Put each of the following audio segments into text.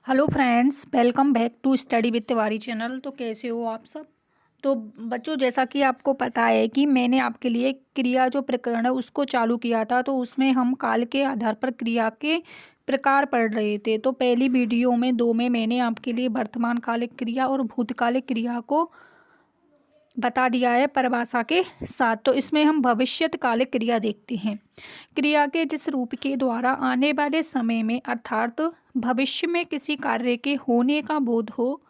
Hello friends, welcome back to study with Tiwari channel. तो कैसे हो आप सब। तो बच्चों, जैसा कि आपको पता है कि मैंने आपके लिए क्रिया जो प्रकरण है उसको चालू किया था। तो उसमें हम काल के आधार पर क्रिया के प्रकार पढ़ रहे थे। तो पहली वीडियो में 2 में मैंने आपके लिए वर्तमान कालिक क्रिया और भूतकालिक क्रिया को बता दिया है परिभाषा के साथ। तो इसमें हम भविष्यकालिक क्रिया देखते हैं। क्रिया के जिस रूप के द्वारा आने वाले समय में अर्थात भविष्य में किसी कार्य के होने का बोध हो,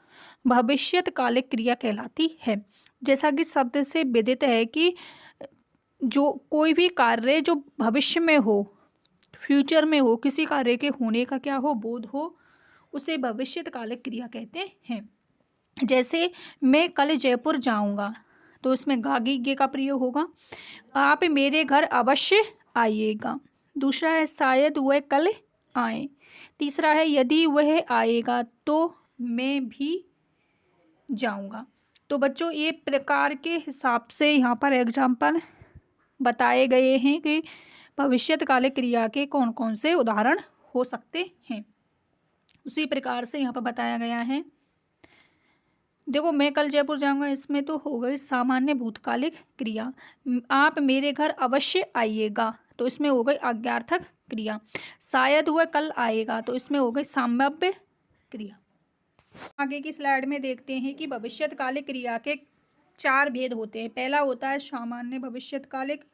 भविष्यकालिक क्रिया कहलाती है। जैसा कि शब्द से विदित है कि जो कोई भी कार्य जो भविष्य में हो, फ्यूचर में हो, किसी कार्य के होने का क्या हो, बोध हो, उसे भविष्यकालिक क्रिया कहते हैं। जैसे मैं कल जयपुर जाऊंगा, तो इसमें गागी गे का प्रयोग होगा। आप मेरे घर अवश्य आइएगा। दूसरा है शायद वह कल आए। तीसरा है यदि वह आएगा तो मैं भी जाऊंगा। तो बच्चों, ये प्रकार के हिसाब से यहाँ पर एग्जाम्पल बताए गए हैं कि भविष्यकालिक क्रिया के कौन कौन से उदाहरण हो सकते हैं। उसी प्रकार से यहाँ पर बताया गया है। देखो, मैं कल जयपुर जाऊंगा, इसमें तो हो गई सामान्य भूतकालिक क्रिया। आप मेरे घर अवश्य आइएगा, तो इसमें हो गई आज्ञार्थक क्रिया। शायद वह कल आएगा, तो इसमें हो गई संभाव्य क्रिया। आगे की स्लाइड में देखते हैं कि भविष्यकालिक क्रिया के 4 भेद होते हैं। पहला होता है सामान्य भविष्यकालिक,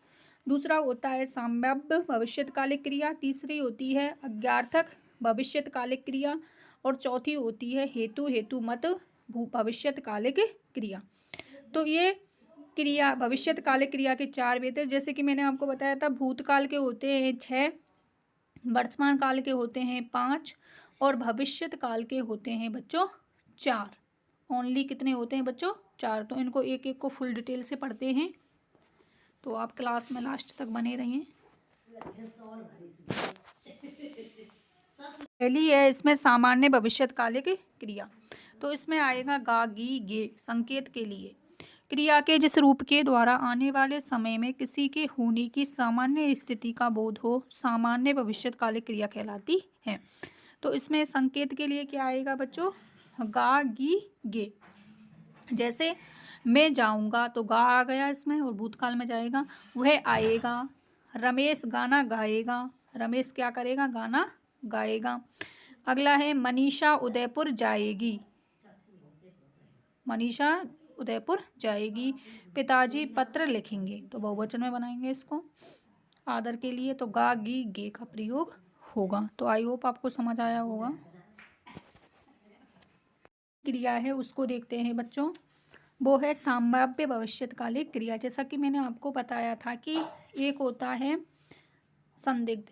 दूसरा होता है संभाव्य भविष्यकालिक क्रिया, तीसरी होती है आज्ञार्थक भविष्यकालिक क्रिया और चौथी होती है हेतु मत भविष्यकालिक क्रिया। तो ये क्रिया भविष्यकालिक क्रिया के 4 भेद है। जैसे कि मैंने आपको बताया था, भूतकाल के होते हैं 6, वर्तमान काल के होते हैं 5 और भविष्यत काल के होते हैं बच्चों 4। ओनली कितने होते हैं बच्चों? 4। तो इनको एक एक को फुल डिटेल से पढ़ते हैं, तो आप क्लास में लास्ट तक बने रहिए। पहली है इसमें सामान्य भविष्यकालिक क्रिया। तो इसमें आएगा गा गी गे संकेत के लिए। क्रिया के जिस रूप के द्वारा आने वाले समय में किसी के होने की सामान्य स्थिति का बोध हो, सामान्य भविष्यकालिक क्रिया कहलाती है। तो इसमें संकेत के लिए क्या आएगा बच्चों? गा गी गे। जैसे मैं जाऊंगा, तो गा आ गया इसमें और भूतकाल में जाएगा। वह आएगा, रमेश गाना गाएगा, रमेश क्या करेगा? गाना गाएगा। अगला है मनीषा उदयपुर जाएगी, मनीषा उदयपुर जाएगी। पिताजी पत्र लिखेंगे, तो बहुवचन में बनाएंगे इसको आदर के लिए। तो गा गी गे का प्रयोग होगा। तो आई होप आपको समझ आया होगा। क्रिया है उसको देखते हैं बच्चों। वो है संभाव्य भविष्यकालिक क्रिया। जैसा कि मैंने आपको बताया था कि एक होता है संदिग्ध,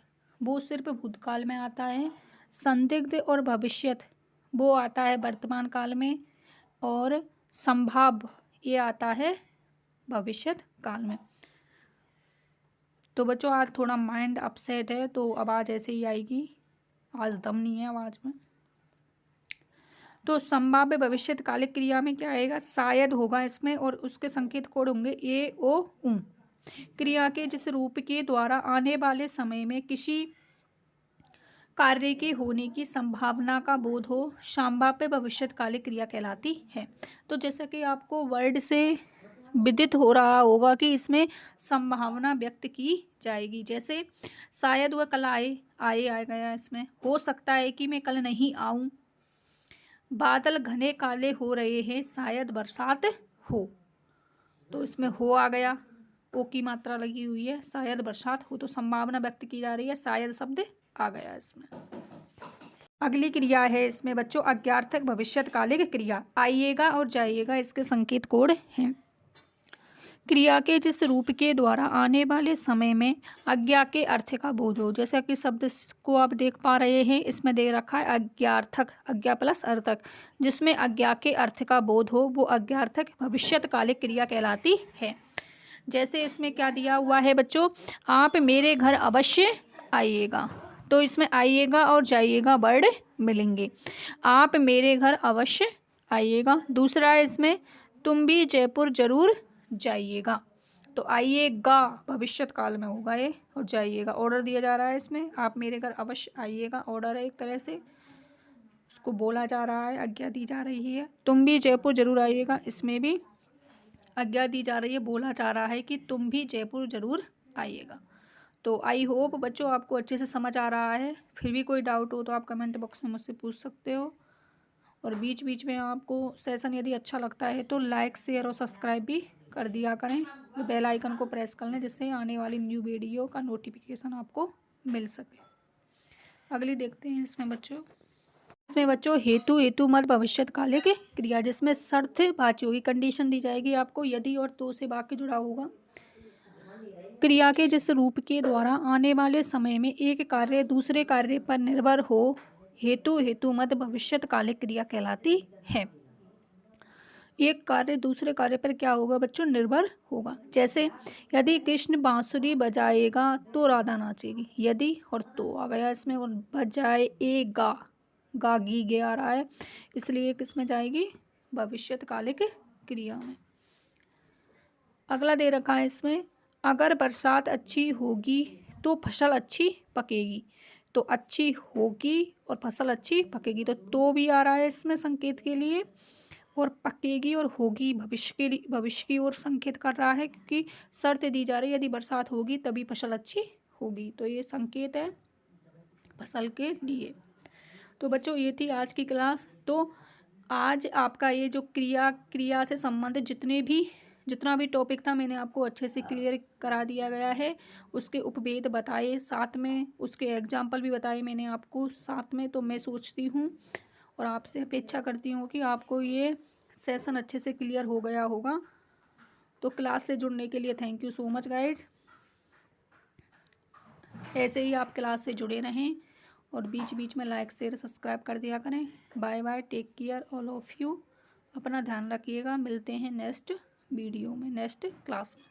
वो सिर्फ भूतकाल में आता है। संदिग्ध और भविष्यत वो आता है वर्तमान काल में, और संभाव्य ये आता है भविष्यत काल में। तो बच्चों, आज थोड़ा माइंड अपसेट है, तो आवाज़ ऐसे ही आएगी, आज दम नहीं है आवाज़ में। तो संभाव्य भविष्यकालिक क्रिया में क्या आएगा? शायद होगा इसमें, और उसके संकेत कोड होंगे ए ओ उ। क्रिया के जिस रूप के द्वारा आने वाले समय में किसी कार्य के होने की संभावना का बोध हो, संभाव्य भविष्यकालिक क्रिया कहलाती है। तो जैसा कि आपको वर्ड से विदित हो रहा होगा कि इसमें संभावना व्यक्त की जाएगी। जैसे शायद वह कल आए आ गया इसमें। हो सकता है कि मैं कल नहीं आऊं। बादल घने काले हो रहे हैं, शायद बरसात हो, तो इसमें हो आ गया, ओ की मात्रा लगी हुई है। शायद बरसात हो, तो संभावना व्यक्त की जा रही है, शायद शब्द आ गया इसमें। अगली क्रिया है इसमें बच्चों आज्ञार्थक भविष्यकालिक क्रिया। आइएगा और जाइएगा इसके संकेत कोड हैं। क्रिया के जिस रूप के द्वारा आने वाले समय में आज्ञा के अर्थ का बोध हो। जैसा कि शब्द को आप देख पा रहे हैं, इसमें दे रखा है आज्ञार्थक, आज्ञा प्लस अर्थक। जिसमें आज्ञा के अर्थ का बोध हो वो आज्ञार्थक भविष्यकालिक क्रिया कहलाती है। जैसे इसमें क्या दिया हुआ है बच्चों? आप मेरे घर अवश्य आइएगा, तो इसमें आइएगा और जाइएगा वर्ड मिलेंगे। आप मेरे घर अवश्य आइएगा। दूसरा है इसमें तुम भी जयपुर जरूर जाइएगा, तो आइएगा भविष्यत काल में होगा ये, और जाइएगा ऑर्डर दिया जा रहा है इसमें। आप मेरे घर अवश्य आइएगा ऑर्डर है एक तरह से, उसको बोला जा रहा है, आज्ञा दी जा रही है। तुम भी जयपुर जरूर आइएगा, इसमें भी आज्ञा दी जा रही है, बोला जा रहा है कि तुम भी जयपुर जरूर आइएगा। तो आई होप बच्चों आपको अच्छे से समझ आ रहा है। फिर भी कोई डाउट हो तो आप कमेंट बॉक्स में मुझसे पूछ सकते हो। और बीच बीच में आपको सेशन यदि अच्छा लगता है तो लाइक शेयर और सब्सक्राइब भी कर दिया करें और बेल आइकन को प्रेस कर लें, जिससे आने वाली न्यू वीडियो का नोटिफिकेशन आपको मिल सके। अगली देखते हैं इसमें बच्चों हेतु मत भविष्यत काले के क्रिया, जिसमें शर्त वाची होगी, कंडीशन दी जाएगी आपको, यदि और तो से वाक्य जुड़ा होगा। क्रिया के जिस रूप के द्वारा आने वाले समय में एक कार्य दूसरे कार्य पर निर्भर हो, हेतु मत भविष्यत कालिक क्रिया कहलाती है। एक कार्य दूसरे कार्य पर क्या होगा बच्चों? निर्भर होगा। जैसे यदि कृष्ण बांसुरी बजाएगा तो राधा नाचेगी, यदि और तो आ गया इसमें, और बजाएगा, गा गी गे आ रहा है, इसलिए किस में जाएगी? भविष्यत कालिक क्रिया में। अगला दे रखा है इसमें, अगर बरसात अच्छी होगी तो फसल अच्छी पकेगी, तो अच्छी होगी और फसल अच्छी पकेगी, तो भी आ रहा है इसमें संकेत के लिए, और पकेगी और होगी भविष्य की ओर संकेत कर रहा है, क्योंकि शर्त दी जा रही है यदि बरसात होगी तभी फसल अच्छी होगी, तो ये संकेत है फसल के लिए। तो बच्चों ये थी आज की क्लास। तो आज आपका ये जो क्रिया से संबंधित जितना भी टॉपिक था मैंने आपको अच्छे से क्लियर करा दिया गया है। उसके उपभेद बताए, साथ में उसके एग्जाम्पल भी बताए मैंने आपको साथ में। तो मैं सोचती हूँ और आपसे अपेक्षा करती हूँ कि आपको ये सेशन अच्छे से क्लियर हो गया होगा। तो क्लास से जुड़ने के लिए thank you so much guys. ऐसे ही आप क्लास से जुड़े रहें और बीच बीच में लाइक शेयर सब्सक्राइब कर दिया करें। Bye bye, take care all of you. अपना ध्यान रखिएगा। मिलते हैं नेक्स्ट वीडियो में, नेक्स्ट क्लास में।